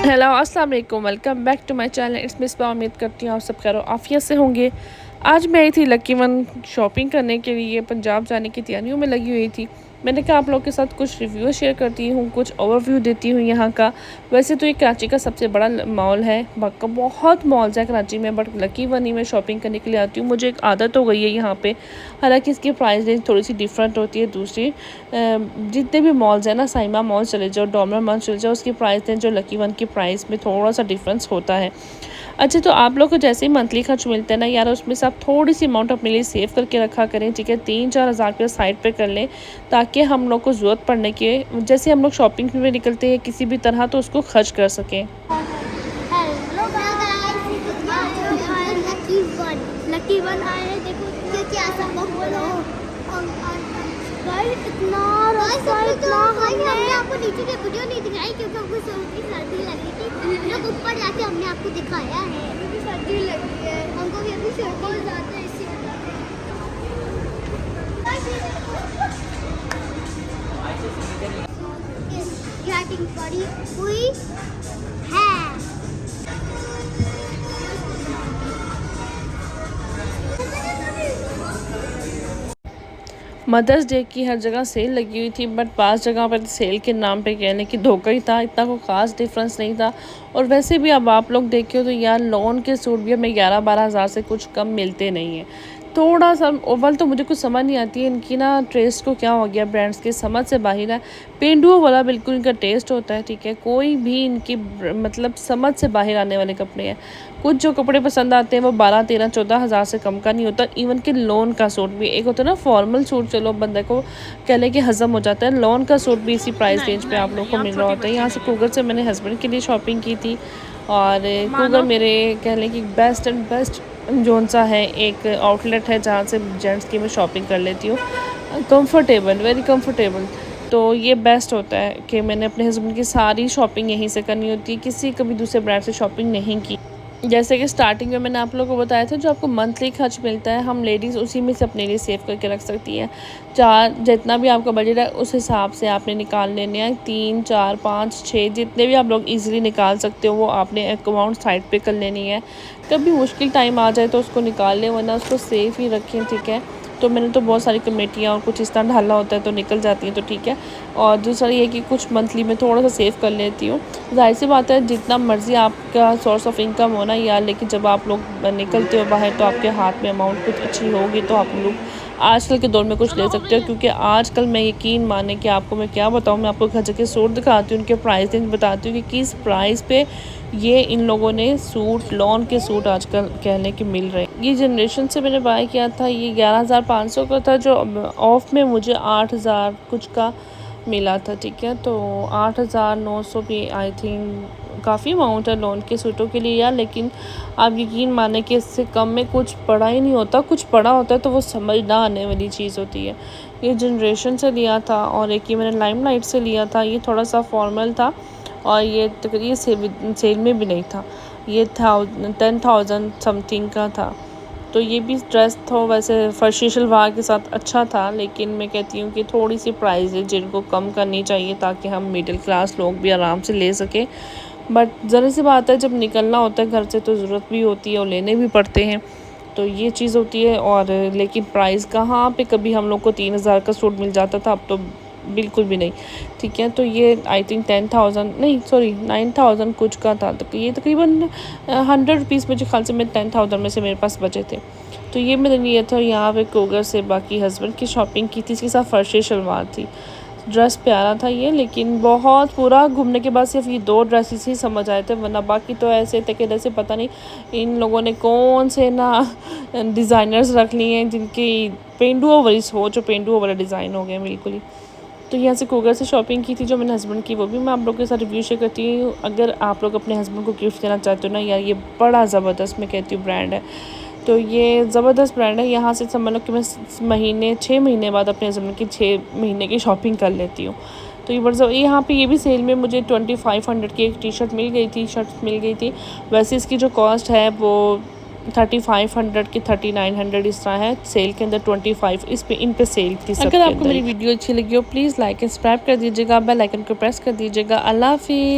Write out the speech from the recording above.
Hello अस्सलाम वालेकुम, welcome back to my channel. It's Misbah. उम्मीद करती हूँ आप सब खैर आफियत से होंगे। आज मैं आई थी लकी वन शॉपिंग करने के लिए, पंजाब जाने की तैयारियों में लगी हुई थी। मैंने कहा आप लोगों के साथ कुछ रिव्यू शेयर करती हूँ, कुछ ओवरव्यू देती हूँ यहाँ का। वैसे तो ये कराची का सबसे बड़ा मॉल है, बहुत मॉल्स है कराची में, बट लकी वन ही मैं शॉपिंग करने के लिए आती हूँ। मुझे एक आदत हो गई है यहाँ पे। हालांकि इसकी प्राइस रेंज थोड़ी सी डिफरेंट होती है दूसरी जितने भी मॉल्स हैं ना, साइमा मॉल चले जाओ, डॉमर मॉल चले जाओ, उसकी प्राइस रेंज जो लकी वन की प्राइस में थोड़ा सा डिफरेंस होता है। अच्छा, तो आप लोग को जैसे ही मंथली खर्च मिलता है ना यार, उसमें से आप थोड़ी सी अमाउंट अपने लिए सेव करके रखा करें, ठीक है। 3-4 हज़ार रुपया साइड पे कर लें, ताकि हम लोग को ज़रूरत पड़ने के जैसे हम लोग शॉपिंग में निकलते हैं किसी भी तरह, तो उसको खर्च कर सकें। लकी वन आए हैं, देखो क्या हमने आपको नीचे से वीडियो नहीं दिखाई क्योंकि हमको सर्दी लग रही थी। लोग ऊपर जाके हमने आपको दिखाया है, अभी सर्दी लगी है हमको भी, अभी सर्दी जाते हैं इसी पड़ी हुई है। मदर्स डे की हर जगह सेल लगी हुई थी, बट 5 जगह पर सेल के नाम पे कहने की धोखा ही था, इतना कोई ख़ास डिफरेंस नहीं था। और वैसे भी अब आप लोग देखिए तो यार लॉन के सूट भी हमें 11-12 हज़ार से कुछ कम मिलते नहीं हैं। थोड़ा सा ओवल तो मुझे कुछ समझ नहीं आती है इनकी ना, टेस्ट को क्या हो गया, ब्रांड्स की समझ से बाहर है। पेंडुओ वाला बिल्कुल इनका टेस्ट होता है, ठीक है। कोई भी इनकी मतलब समझ से बाहर आने वाले कपड़े हैं। कुछ जो कपड़े पसंद आते हैं वो 12-13-14 हज़ार से कम का नहीं होता। इवन कि लोन का सूट भी, एक होता है ना फॉर्मल सूट, चलो बंदे को कह लें कि हज़म हो जाता है, लोन का सूट भी इसी प्राइस रेंज पे आप लोग को मिल रहा होता है। यहाँ से कूगर से मैंने हस्बैंड के लिए शॉपिंग की थी, और कूगर मेरे कह लें कि बेस्ट एंड बेस्ट जोन सा है, एक आउटलेट है जहाँ से जेंट्स की मैं शॉपिंग कर लेती हूँ। Comfortable, very comfortable. तो ये बेस्ट होता है कि मैंने अपने हस्बैंड की सारी शॉपिंग यहीं से करनी होती है, किसी कभी दूसरे ब्रांड से शॉपिंग नहीं की। जैसे कि स्टार्टिंग में मैंने आप लोगों को बताया था, जो आपको मंथली खर्च मिलता है हम लेडीज़ उसी में से अपने लिए सेव करके रख सकती हैं। जितना भी आपका बजट है उस हिसाब से आपने निकाल लेने हैं। 3, 4, 5, 6 जितने भी आप लोग इजीली निकाल सकते हो वो आपने अकाउंट साइड पे कर लेनी है। कभी मुश्किल टाइम आ जाए तो उसको निकाल लें, वरना उसको सेफ ही रखें, ठीक है। तो मैंने तो बहुत सारी कमेटियाँ और कुछ इस तरह ढाला होता है तो निकल जाती हैं, तो ठीक है। और दूसरा ये कि कुछ मंथली में थोड़ा सा सेव कर लेती हूँ। जाहिर सी बात है जितना मर्ज़ी आपका सोर्स ऑफ इनकम होना यार, लेकिन जब आप लोग निकलते हो बाहर तो आपके हाथ में अमाउंट कुछ अच्छी होगी तो आप लोग आजकल के दौर में कुछ ले सकते हो। क्योंकि आजकल मैं यकीन माने कि आपको मैं क्या बताऊँ, मैं आपको घर जाके सूट दिखाती हूँ, उनके प्राइस रेंज बताती हूँ कि किस प्राइस पे ये इन लोगों ने सूट, लॉन के सूट आजकल कहने के मिल रहे हैं। ये जनरेशन से मैंने बाय किया था, ये 11,500 का था, जो ऑफ में मुझे 8,000 कुछ का मिला था, ठीक है। तो 8,900 भी आई थिंक काफ़ी अमाउंट है लोन के सूटों के लिए यार, लेकिन आप यकीन माने कि इससे कम में कुछ पड़ा ही नहीं होता। कुछ पड़ा होता है तो वो समझ ना आने वाली चीज़ होती है। ये जनरेशन से लिया था, और एक ये मैंने लाइमलाइट से लिया था, ये थोड़ा सा फॉर्मल था, और ये तकरीबन सेल में भी नहीं था, ये 10,000 समथिंग का था। तो ये भी ड्रेस था वैसे फर्शी शलवार के साथ अच्छा था, लेकिन मैं कहती हूँ कि थोड़ी सी प्राइस है जिनको कम करनी चाहिए ताकि हम मिडिल क्लास लोग भी आराम से ले सकें। बट ज़रा सी बात है, जब निकलना होता है घर से तो ज़रूरत भी होती है और लेने भी पड़ते हैं, तो ये चीज़ होती है। और लेकिन प्राइस कहाँ पे कभी हम लोग को 3,000 का सूट मिल जाता था, अब तो बिल्कुल भी नहीं, ठीक है। तो ये आई थिंक 10,000 नहीं, सॉरी 9,000 कुछ का था। तो ये तकरीबन 100 रुपीज़ मुझे ख्याल से, मैं 10,000 में से मेरे पास बचे थे। तो ये मैंने लिया था यहाँ पे कोगर से। बाकी हस्बैंड की शॉपिंग की थी, इसके साथ फर्शी शलवार थी। ड्रेस प्यारा था ये, लेकिन बहुत पूरा घूमने के बाद सिर्फ ये 2 ड्रेसेस ही समझ आए थे, वरना बाकी तो ऐसे थे कि जैसे पता नहीं इन लोगों ने कौन से ना डिज़ाइनर्स रख लिए हैं जिनकी पेंडुओ वाली सोच और पेंडुओ वाला डिज़ाइन हो गया बिल्कुल ही। तो यहाँ से कोगर से शॉपिंग की थी जो मैंने हस्बैंड की, वो भी मैं आप लोगों के साथ रिव्यू शेयर करती हूँ। अगर आप लोग अपने हस्बैंड को गिफ्ट देना चाहते हो ना यार, ये बड़ा ज़बरदस्त मैं कहती हूँ ब्रांड है। तो ये ज़बरदस्त ब्रांड है। यहाँ से समझ लो कि मैं 6 महीने बाद अपने हस्बैंड की 6 महीने की शॉपिंग कर लेती हूँ। तो ये बड़ा यहाँ पे ये भी सेल में मुझे 2500 की एक टी शर्ट मिल गई थी, शर्ट मिल गई थी। वैसे इसकी जो कॉस्ट है वो 3500 की 3900 इस तरह है, सेल के अंदर 25 इन पे सेल थी। अगर आपको मेरी वीडियो अच्छी लगी हो प्लीज़ लाइक एंड सब्सक्राइब कर दीजिएगा, बेल आइकन को प्रेस कर दीजिएगा। अल्लाह हाफिज़।